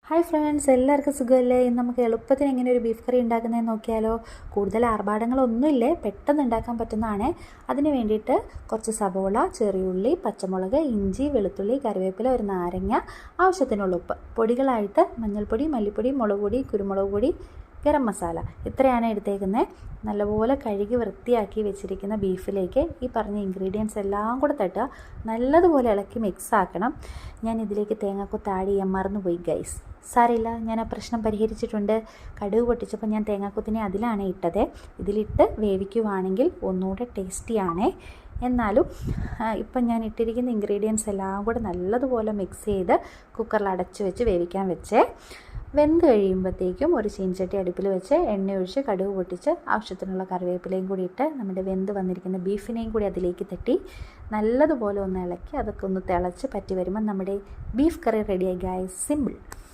Hi friends, എല്ലാവർക്കും സുഖമല്ലേ? ഇന്ന് നമുക്ക് എളുപ്പത്തിന് എങ്ങനെ ഒരു ബീഫ് കറി ഉണ്ടാക്കുന്നതെന്ന് നോക്കിയാലോ. കൂടുതൽ ആർഭാടങ്ങളൊന്നുമില്ലേ, പെട്ടെന്ന് ഉണ്ടാക്കാൻ പറ്റുന്നതാണ്. അതിന് വേണ്ടിയിട്ട് കുറച്ച് സവോള, ചെറിയുള്ളി, പച്ചമുളക്, ഇഞ്ചി, വെളുത്തുള്ളി, കറിവേപ്പില, ഒരു നാരങ്ങ, ആവശ്യത്തിനുള്ള ഉപ്പ്, പൊടികളായിട്ട് മഞ്ഞൾപ്പൊടി, മല്ലിപ്പൊടി, മുളക് പൊടി, കുരുമുളക് പൊടി, ഗരം മസാല, ഇത്രയാണ് എടുത്തേക്കുന്നത്. നല്ലപോലെ കഴുകി വൃത്തിയാക്കി വെച്ചിരിക്കുന്ന ബീഫിലേക്ക് ഈ പറഞ്ഞ ഇൻഗ്രീഡിയൻസ് എല്ലാം കൂടെ തട്ടുക. നല്ലതുപോലെ ഇളക്കി മിക്സ് ആക്കണം. ഞാൻ ഇതിലേക്ക് തേങ്ങാക്കൊത്ത് ആഡ് ചെയ്യാൻ മറന്നുപോയി ഗൈസ്. സാരമില്ല, ഞാൻ ആ പ്രശ്നം പരിഹരിച്ചിട്ടുണ്ട്. കടുക് പൊട്ടിച്ചപ്പോൾ ഞാൻ തേങ്ങാക്കൊത്തിനെ അതിലാണ് ഇട്ടത്. ഇതിലിട്ട് വേവിക്കുവാണെങ്കിൽ ഒന്നുകൂടെ ടേസ്റ്റിയാണേ. എന്നാലും ഇപ്പം ഞാൻ ഇട്ടിരിക്കുന്ന ഇൻഗ്രീഡിയൻസ് എല്ലാം കൂടെ നല്ലതുപോലെ മിക്സ് ചെയ്ത് കുക്കറിൽ അടച്ച് വെച്ച് വേവിക്കാൻ വെച്ചേ. വെന്ത് കഴിയുമ്പോഴത്തേക്കും ഒരു ചീനച്ചട്ടി അടുപ്പിൽ വെച്ച് എണ്ണ ഒഴിച്ച് കടുക് പൊട്ടിച്ച് ആവശ്യത്തിനുള്ള കറിവേപ്പിലയും കൂടി ഇട്ട് നമ്മുടെ വെന്ത് വന്നിരിക്കുന്ന ബീഫിനെയും കൂടി അതിലേക്ക് തട്ടി നല്ലതുപോലെ ഒന്ന് ഇളക്കി അതൊക്കെ ഒന്ന് തിളച്ച് പറ്റി വരുമ്പോൾ നമ്മുടെ ബീഫ് കറി റെഡിയായി ഗായ്സ്. സിമ്പിൾ.